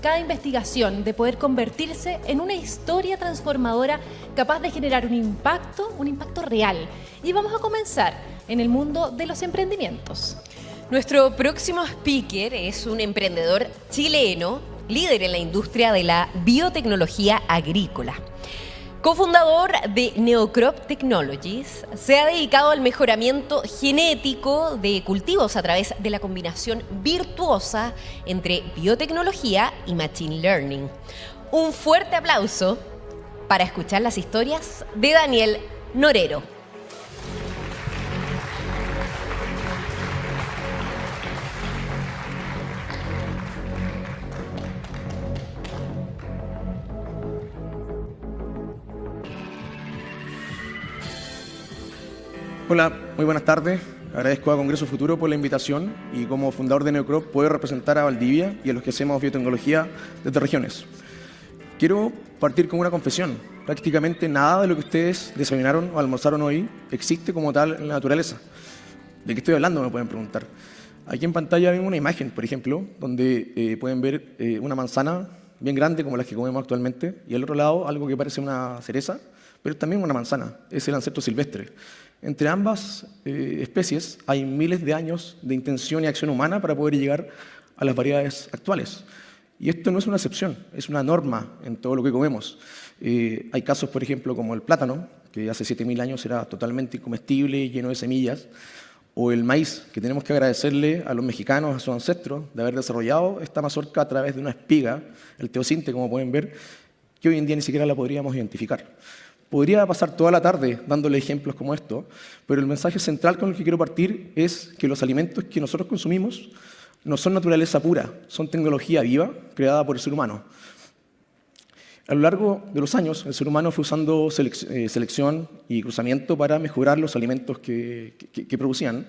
cada investigación de poder convertirse en una historia transformadora capaz de generar un impacto real. Y vamos a comenzar en el mundo de los emprendimientos. Nuestro próximo speaker es un emprendedor chileno, líder en la industria de la biotecnología agrícola. Cofundador de Neocrop Technologies, se ha dedicado al mejoramiento genético de cultivos a través de la combinación virtuosa entre biotecnología y machine learning. Un fuerte aplauso para escuchar las historias de Daniel Norero. Hola, muy buenas tardes. Agradezco a Congreso Futuro por la invitación y como fundador de Neocrop puedo representar a Valdivia y a los que hacemos biotecnología desde regiones. Quiero partir con una confesión. Prácticamente nada de lo que ustedes desayunaron o almorzaron hoy existe como tal en la naturaleza. ¿De qué estoy hablando? Me pueden preguntar. Aquí en pantalla ven una imagen, por ejemplo, donde pueden ver una manzana bien grande como las que comemos actualmente y al otro lado algo que parece una cereza, pero también una manzana. Es el ancestro silvestre. Entre ambas especies hay miles de años de intención y acción humana para poder llegar a las variedades actuales. Y esto no es una excepción, es una norma en todo lo que comemos. Hay casos, por ejemplo, como el plátano, que hace 7.000 años era totalmente incomestible y lleno de semillas, o el maíz, que tenemos que agradecerle a los mexicanos, a sus ancestros, de haber desarrollado esta mazorca a través de una espiga, el teosinte, como pueden ver, que hoy en día ni siquiera la podríamos identificar. Podría pasar toda la tarde dándole ejemplos como esto, pero el mensaje central con el que quiero partir es que los alimentos que nosotros consumimos no son naturaleza pura, son tecnología viva creada por el ser humano. A lo largo de los años, el ser humano fue usando selección y cruzamiento para mejorar los alimentos que producían.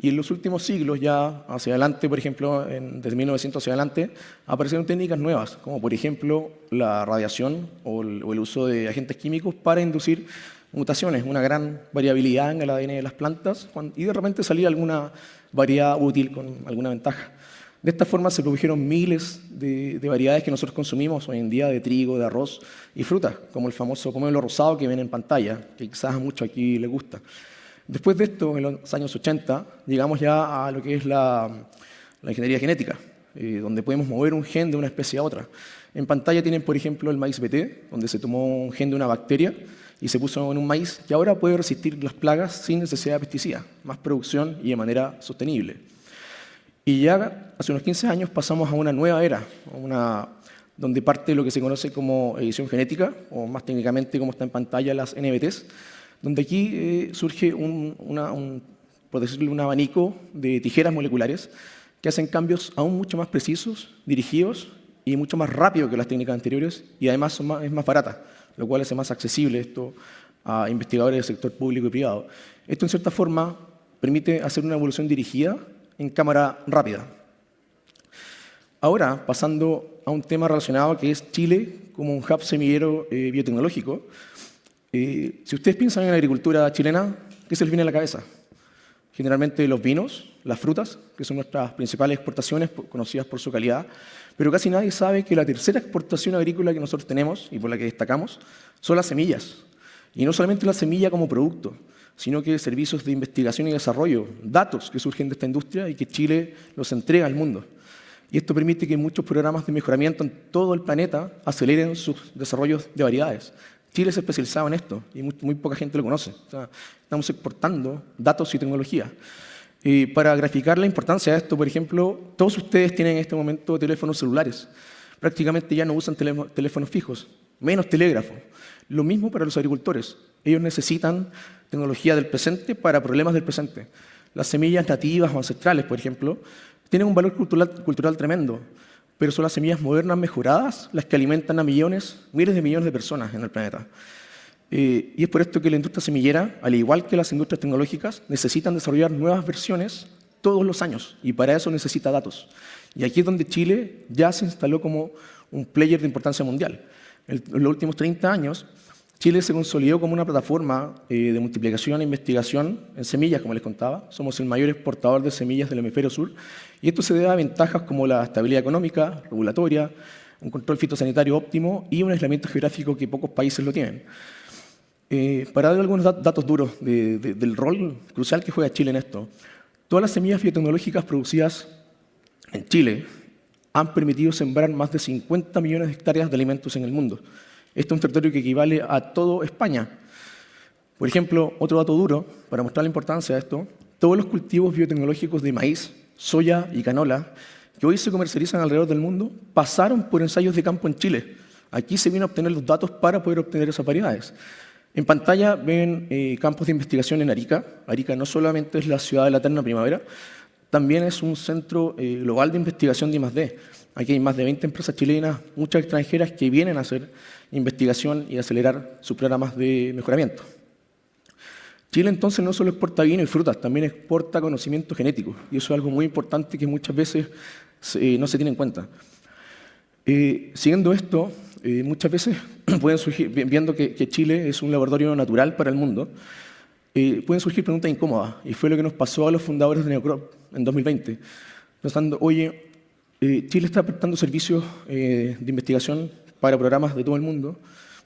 Y en los últimos siglos, ya hacia adelante, por ejemplo, desde 1900 hacia adelante, aparecieron técnicas nuevas, como por ejemplo la radiación o el uso de agentes químicos para inducir mutaciones, una gran variabilidad en el ADN de las plantas, y de repente salía alguna variedad útil con alguna ventaja. De esta forma se produjeron miles de variedades que nosotros consumimos hoy en día, de trigo, de arroz y frutas, como el famoso pomelo rosado que ven en pantalla, que quizás a muchos aquí les gusta. Después de esto, en los años 80, llegamos ya a lo que es la ingeniería genética, donde podemos mover un gen de una especie a otra. En pantalla tienen, por ejemplo, el maíz BT, donde se tomó un gen de una bacteria y se puso en un maíz que ahora puede resistir las plagas sin necesidad de pesticidas, más producción y de manera sostenible. Y ya hace unos 15 años pasamos a una nueva era, donde parte lo que se conoce como edición genética, o más técnicamente como está en pantalla las NBTs, donde aquí surge por decirlo, un abanico de tijeras moleculares que hacen cambios aún mucho más precisos, dirigidos y mucho más rápido que las técnicas anteriores y además es más barata, lo cual hace más accesible esto a investigadores del sector público y privado. Esto, en cierta forma, permite hacer una evolución dirigida en cámara rápida. Ahora, pasando a un tema relacionado que es Chile como un hub semillero biotecnológico. Si ustedes piensan en la agricultura chilena, ¿qué se les viene a la cabeza? Generalmente los vinos, las frutas, que son nuestras principales exportaciones conocidas por su calidad, pero casi nadie sabe que la tercera exportación agrícola que nosotros tenemos y por la que destacamos son las semillas. Y no solamente la semilla como producto, sino que servicios de investigación y desarrollo, datos que surgen de esta industria y que Chile los entrega al mundo. Y esto permite que muchos programas de mejoramiento en todo el planeta aceleren sus desarrollos de variedades. Chile es especializado en esto y muy poca gente lo conoce. O sea, estamos exportando datos y tecnología. Para graficar la importancia de esto, por ejemplo, todos ustedes tienen en este momento teléfonos celulares. Prácticamente ya no usan teléfonos fijos, menos telégrafo. Lo mismo para los agricultores. Ellos necesitan tecnología del presente para problemas del presente. Las semillas nativas o ancestrales, por ejemplo, tienen un valor cultural tremendo, pero son las semillas modernas mejoradas las que alimentan a miles de millones de personas en el planeta. Y es por esto que la industria semillera, al igual que las industrias tecnológicas, necesitan desarrollar nuevas versiones todos los años, y para eso necesita datos. Y aquí es donde Chile ya se instaló como un player de importancia mundial. En los últimos 30 años, Chile se consolidó como una plataforma de multiplicación e investigación en semillas, como les contaba. Somos el mayor exportador de semillas del hemisferio sur, y esto se debe a ventajas como la estabilidad económica, regulatoria, un control fitosanitario óptimo y un aislamiento geográfico que pocos países lo tienen. Para dar algunos datos duros del rol crucial que juega Chile en esto, todas las semillas biotecnológicas producidas en Chile han permitido sembrar más de 50 millones de hectáreas de alimentos en el mundo. Este es un territorio que equivale a toda España. Por ejemplo, otro dato duro, para mostrar la importancia de esto, todos los cultivos biotecnológicos de maíz, soya y canola, que hoy se comercializan alrededor del mundo, pasaron por ensayos de campo en Chile. Aquí se vienen a obtener los datos para poder obtener esas variedades. En pantalla ven campos de investigación en Arica. Arica no solamente es la ciudad de la eterna primavera, también es un centro global de investigación de I+D. Aquí hay más de 20 empresas chilenas, muchas extranjeras, que vienen a hacer investigación y acelerar sus programas de mejoramiento. Chile entonces no solo exporta vino y frutas, también exporta conocimiento genético, y eso es algo muy importante que muchas veces no se tiene en cuenta. Siguiendo esto, muchas veces pueden surgir, viendo que Chile es un laboratorio natural para el mundo, pueden surgir preguntas incómodas, y fue lo que nos pasó a los fundadores de Neocrop en 2020, pensando, oye, Chile está prestando servicios de investigación para programas de todo el mundo,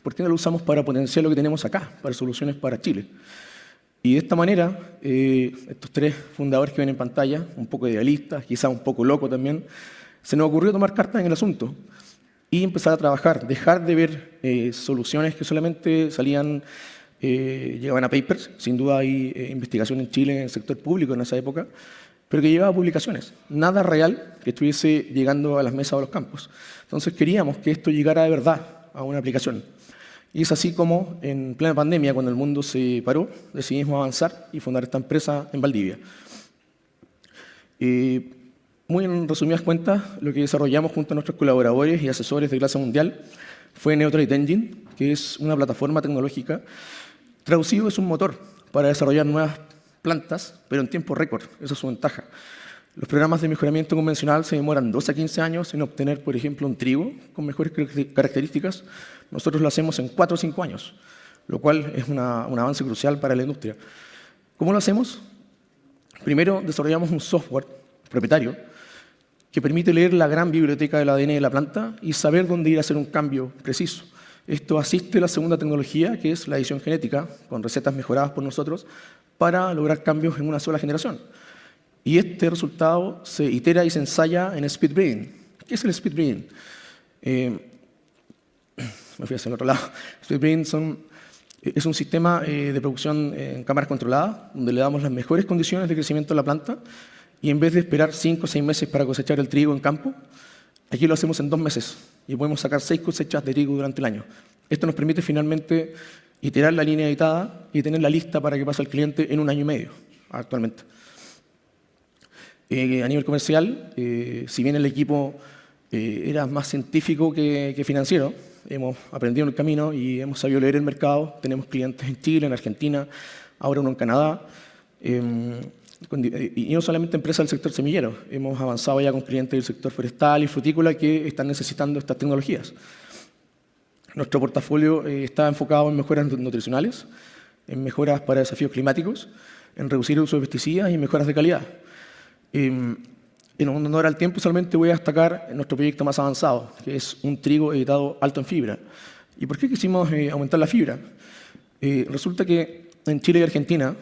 ¿por qué no lo usamos para potenciar lo que tenemos acá, para soluciones para Chile? Y de esta manera, estos tres fundadores que ven en pantalla, un poco idealistas, quizás un poco locos también, se nos ocurrió tomar cartas en el asunto y empezar a trabajar, dejar de ver soluciones que solamente salían, llegaban a papers. Sin duda hay investigación en Chile en el sector público en esa época, pero que llevaba a publicaciones, nada real que estuviese llegando a las mesas o a los campos. Entonces queríamos que esto llegara de verdad a una aplicación. Y es así como, en plena pandemia, cuando el mundo se paró, decidimos avanzar y fundar esta empresa en Valdivia. Muy en resumidas cuentas, lo que desarrollamos junto a nuestros colaboradores y asesores de clase mundial fue Neutralite Engine, que es una plataforma tecnológica. Traducido, es un motor para desarrollar nuevas plantas, pero en tiempo récord. Esa es su ventaja. Los programas de mejoramiento convencional se demoran 12 a 15 años en obtener, por ejemplo, un trigo con mejores características. Nosotros lo hacemos en 4 o 5 años, lo cual es un avance crucial para la industria. ¿Cómo lo hacemos? Primero, desarrollamos un software propietario que permite leer la gran biblioteca del ADN de la planta y saber dónde ir a hacer un cambio preciso. Esto asiste a la segunda tecnología, que es la edición genética, con recetas mejoradas por nosotros, para lograr cambios en una sola generación. Y este resultado se itera y se ensaya en speed breeding. ¿Qué es el speed breeding? Me fui hacia el otro lado. Speed breeding es un sistema de producción en cámaras controladas, donde le damos las mejores condiciones de crecimiento a la planta, y en vez de esperar 5 o 6 meses para cosechar el trigo en campo, aquí lo hacemos en 2 meses, y podemos sacar 6 cosechas de trigo durante el año. Esto nos permite finalmente iterar la línea editada y tenerla lista para que pase al cliente en 1 año y medio, actualmente. A nivel comercial, si bien el equipo era más científico que financiero, hemos aprendido en el camino y hemos sabido leer el mercado. Tenemos clientes en Chile, en Argentina, ahora uno en Canadá. Y no solamente empresas del sector semillero, hemos avanzado ya con clientes del sector forestal y frutícola que están necesitando estas tecnologías. Nuestro portafolio está enfocado en mejoras nutricionales, en mejoras para desafíos climáticos, en reducir el uso de pesticidas y en mejoras de calidad. En honor al tiempo, solamente voy a destacar nuestro proyecto más avanzado, que es un trigo editado alto en fibra. ¿Y por qué quisimos aumentar la fibra? Resulta que en Chile y Argentina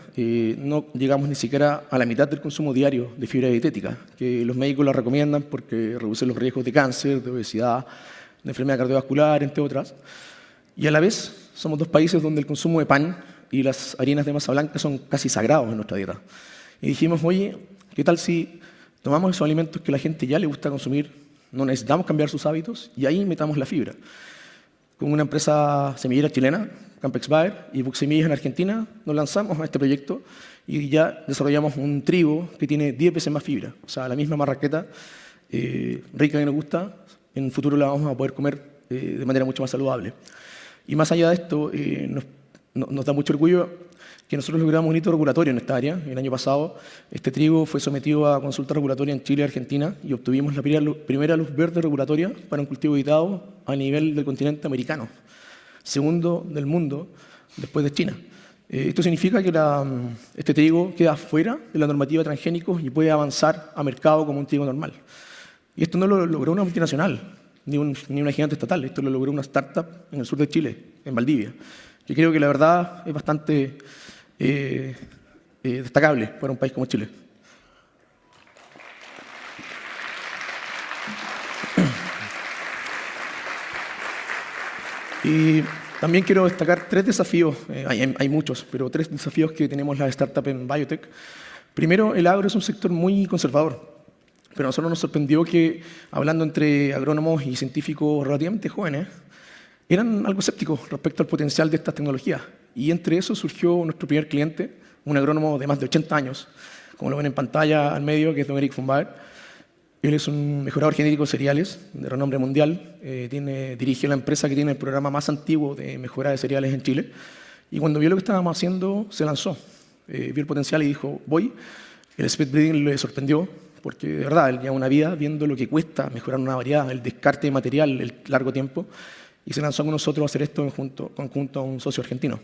no llegamos ni siquiera a la mitad del consumo diario de fibra dietética, que los médicos la recomiendan porque reduce los riesgos de cáncer, de obesidad, de enfermedad cardiovascular, entre otras. Y a la vez, somos 2 países donde el consumo de pan y las harinas de masa blanca son casi sagrados en nuestra dieta. Y dijimos, oye, ¿qué tal si tomamos esos alimentos que a la gente ya le gusta consumir, no necesitamos cambiar sus hábitos, y ahí metamos la fibra? Con una empresa semillera chilena, Campex Bayer, y Buxemillas en Argentina, nos lanzamos a este proyecto y ya desarrollamos un trigo que tiene 10 veces más fibra. O sea, la misma marraqueta rica que nos gusta, en el futuro la vamos a poder comer de manera mucho más saludable. Y más allá de esto, nos da mucho orgullo que nosotros logramos un hito regulatorio en esta área. El año pasado, este trigo fue sometido a consulta regulatoria en Chile y Argentina y obtuvimos la primera luz verde regulatoria para un cultivo editado a nivel del continente americano, segundo del mundo después de China. Esto significa que este trigo queda fuera de la normativa de transgénicos y puede avanzar a mercado como un trigo normal. Y esto no lo logró una multinacional, ni una gigante estatal. Esto lo logró una startup en el sur de Chile, en Valdivia, que creo que la verdad es bastante destacable para un país como Chile. Y también quiero destacar 3 desafíos, hay muchos, pero 3 desafíos que tenemos las startups en biotech. Primero, el agro es un sector muy conservador, pero a nosotros nos sorprendió que, hablando entre agrónomos y científicos relativamente jóvenes, eran algo escépticos respecto al potencial de estas tecnologías. Y entre eso surgió nuestro primer cliente, un agrónomo de más de 80 años, como lo ven en pantalla al medio, que es don Eric von Baer. Él es un mejorador genético de cereales de renombre mundial, dirige la empresa que tiene el programa más antiguo de mejora de cereales en Chile, y cuando vio lo que estábamos haciendo, se lanzó. Vio el potencial y dijo, voy. El speed breeding le sorprendió, porque de verdad, él lleva una vida viendo lo que cuesta mejorar una variedad, el descarte de material, el largo tiempo, y se lanzó con nosotros a hacer esto conjunto a un socio argentino.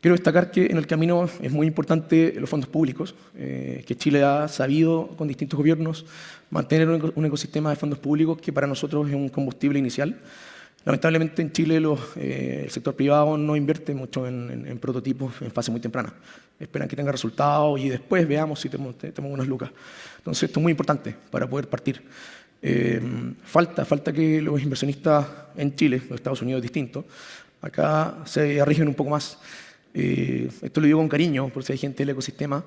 Quiero destacar que en el camino es muy importante los fondos públicos, que Chile ha sabido con distintos gobiernos mantener un ecosistema de fondos públicos que para nosotros es un combustible inicial. Lamentablemente en Chile el sector privado no invierte mucho en prototipos en fase muy temprana. Esperan que tenga resultados y después veamos si tenemos unas lucas. Entonces esto es muy importante para poder partir. Falta que los inversionistas en Chile, los Estados Unidos es distinto, acá se arriesguen un poco más. Esto lo digo con cariño, por si hay gente del ecosistema.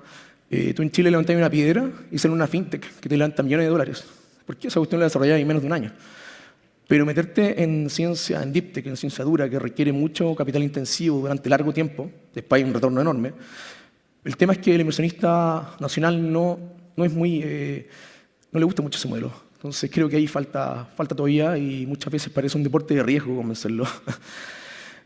Tú en Chile levantas una piedra y sale una fintech que te levanta millones de dólares. ¿Por qué esa cuestión la desarrollas en menos de un año? Pero meterte en ciencia, en deep tech, en ciencia dura, que requiere mucho capital intensivo durante largo tiempo, después hay un retorno enorme. El tema es que el inversionista nacional no le gusta mucho ese modelo. Entonces creo que ahí falta todavía y muchas veces parece un deporte de riesgo convencerlo.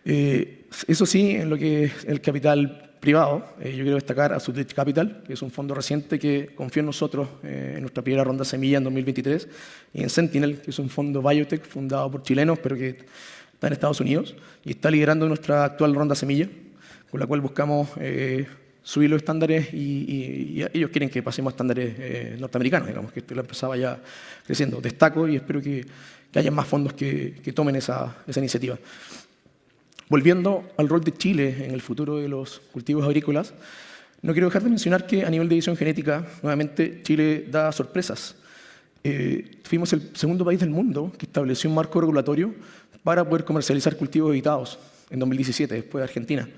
Eso sí, en lo que es el capital privado, yo quiero destacar a Sudrich Capital, que es un fondo reciente que confió en nosotros en nuestra primera ronda semilla en 2023, y en Sentinel, que es un fondo biotech fundado por chilenos, pero que está en Estados Unidos, y está liderando nuestra actual ronda semilla, con la cual buscamos subir los estándares y ellos quieren que pasemos a estándares norteamericanos, digamos, que la empresa vaya creciendo. Destaco y espero que haya más fondos que tomen esa iniciativa. Volviendo al rol de Chile en el futuro de los cultivos agrícolas, no quiero dejar de mencionar que a nivel de edición genética, nuevamente, Chile da sorpresas. Fuimos el segundo país del mundo que estableció un marco regulatorio para poder comercializar cultivos editados en 2017, después de Argentina.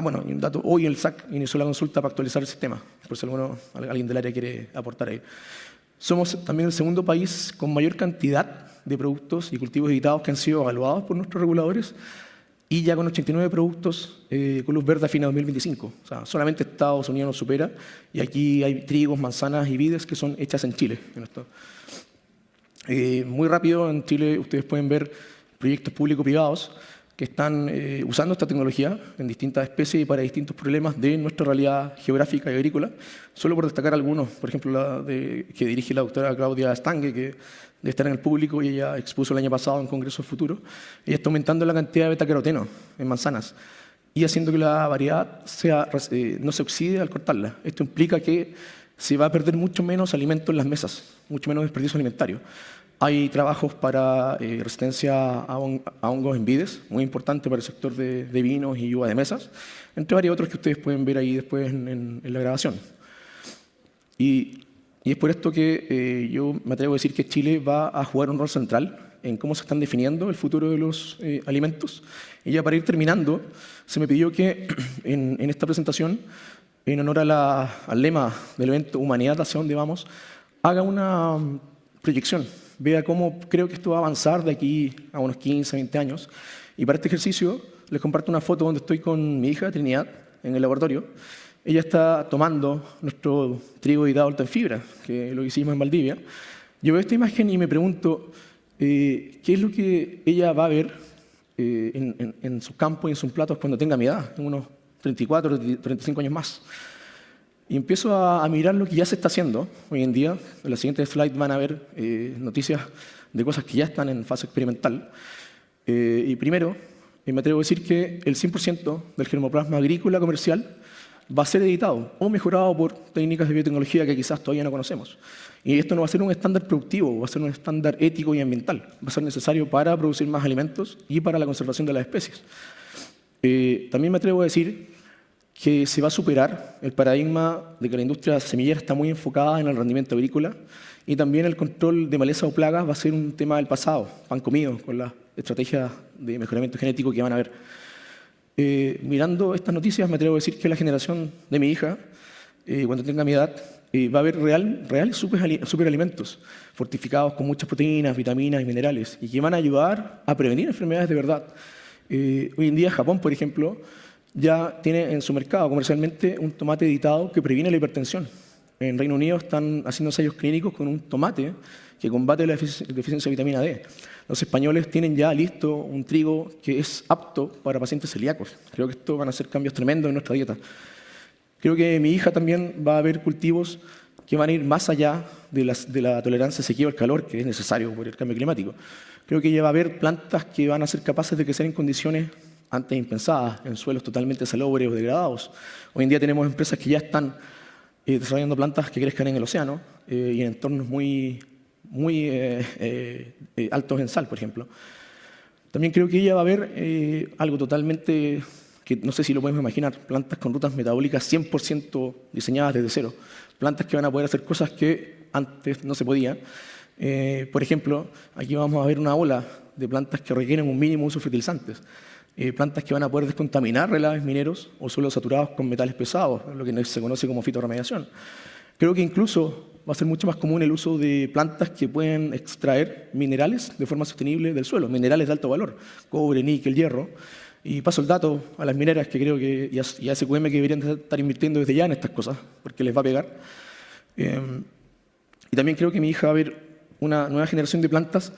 Bueno, y un dato, hoy el SAC inició la consulta para actualizar el sistema, por si alguien del área quiere aportar ahí. Somos también el segundo país con mayor cantidad de productos y cultivos editados que han sido evaluados por nuestros reguladores, y ya con 89 productos con luz verde a fin de 2025. O sea, solamente Estados Unidos nos supera, y aquí hay trigos, manzanas y vides que son hechas en Chile. Muy rápido, en Chile ustedes pueden ver proyectos público-privados que están usando esta tecnología en distintas especies y para distintos problemas de nuestra realidad geográfica y agrícola. Solo por destacar algunos, por ejemplo, que dirige la doctora Claudia Stange, que de estar en el público y ella expuso el año pasado en Congreso Futuro. Ella está aumentando la cantidad de betacaroteno en manzanas y haciendo que la variedad no se oxide al cortarla. Esto implica que se va a perder mucho menos alimento en las mesas, mucho menos desperdicio alimentario. Hay trabajos para resistencia a hongos en vides, muy importante para el sector de vinos y uva de mesas, entre varios otros que ustedes pueden ver ahí después en la grabación. Y es por esto que yo me atrevo a decir que Chile va a jugar un rol central en cómo se están definiendo el futuro de los alimentos. Y ya para ir terminando, se me pidió que en esta presentación, en honor al lema del evento Humanidad hacia dónde vamos, haga una proyección, vea cómo creo que esto va a avanzar de aquí a unos 15, 20 años. Y para este ejercicio les comparto una foto donde estoy con mi hija Trinidad en el laboratorio. Ella está tomando nuestro trigo editado alto en fibra, que lo hicimos en Valdivia. Yo veo esta imagen y me pregunto qué es lo que ella va a ver en sus campos y en sus platos cuando tenga mi edad, en unos 34, 35 años más. Y empiezo a mirar lo que ya se está haciendo hoy en día. En la siguiente slide van a ver noticias de cosas que ya están en fase experimental. Y primero, me atrevo a decir que el 100% del germoplasma agrícola comercial va a ser editado o mejorado por técnicas de biotecnología que quizás todavía no conocemos. Y esto no va a ser un estándar productivo, va a ser un estándar ético y ambiental. Va a ser necesario para producir más alimentos y para la conservación de las especies. También me atrevo a decir que se va a superar el paradigma de que la industria semillera está muy enfocada en el rendimiento agrícola y también el control de malezas o plagas va a ser un tema del pasado, pan comido, con las estrategias de mejoramiento genético que van a haber. Mirando estas noticias, me atrevo a decir que la generación de mi hija, cuando tenga mi edad, va a haber reales superalimentos fortificados con muchas proteínas, vitaminas y minerales y que van a ayudar a prevenir enfermedades de verdad. Hoy en día Japón, por ejemplo, ya tiene en su mercado comercialmente un tomate editado que previene la hipertensión. En Reino Unido están haciendo ensayos clínicos con un tomate que combate la deficiencia de vitamina D. Los españoles tienen ya listo un trigo que es apto para pacientes celíacos. Creo que esto van a ser cambios tremendos en nuestra dieta. Creo que mi hija también va a ver cultivos que van a ir más allá de la tolerancia a sequía o al calor, que es necesario por el cambio climático. Creo que ya va a haber plantas que van a ser capaces de crecer en condiciones antes impensadas, en suelos totalmente salobres o degradados. Hoy en día tenemos empresas que ya están desarrollando plantas que crezcan en el océano y en entornos muy altos en sal, por ejemplo. También creo que ella va a ver algo totalmente que no sé si lo podemos imaginar, plantas con rutas metabólicas 100% diseñadas desde cero, plantas que van a poder hacer cosas que antes no se podían. Por ejemplo, aquí vamos a ver una ola de plantas que requieren un mínimo uso de fertilizantes, plantas que van a poder descontaminar relaves mineros o suelos saturados con metales pesados, lo que se conoce como fitorremediación. Creo que incluso va a ser mucho más común el uso de plantas que pueden extraer minerales de forma sostenible del suelo, minerales de alto valor, cobre, níquel, hierro. Y paso el dato a las mineras que creo que y a SQM que deberían estar invirtiendo desde ya en estas cosas, porque les va a pegar. Y también creo que mi hija va a ver una nueva generación de plantas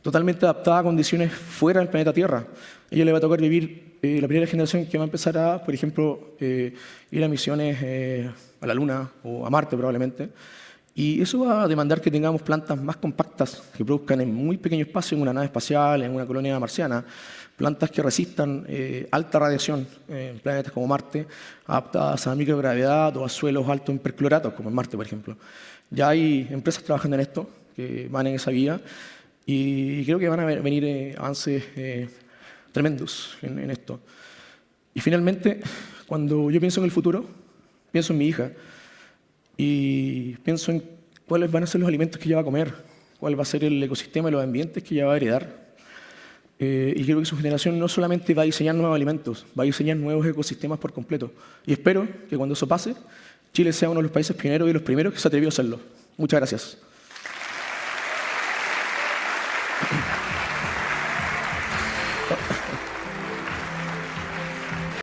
totalmente adaptada a condiciones fuera del planeta Tierra. A ella le va a tocar vivir la primera generación que va a empezar a, por ejemplo, ir a misiones a la Luna o a Marte probablemente. Y eso va a demandar que tengamos plantas más compactas, que produzcan en muy pequeño espacio, en una nave espacial, en una colonia marciana, plantas que resistan alta radiación en planetas como Marte, adaptadas a microgravedad o a suelos altos en percloratos, como en Marte, por ejemplo. Ya hay empresas trabajando en esto, que van en esa vía, y creo que van a venir avances tremendos en esto. Y finalmente, cuando yo pienso en el futuro, pienso en mi hija, y pienso en cuáles van a ser los alimentos que ella va a comer, cuál va a ser el ecosistema y los ambientes que ella va a heredar. Y creo que su generación no solamente va a diseñar nuevos alimentos, va a diseñar nuevos ecosistemas por completo. Y espero que cuando eso pase, Chile sea uno de los países pioneros y los primeros que se atrevió a hacerlo. Muchas gracias.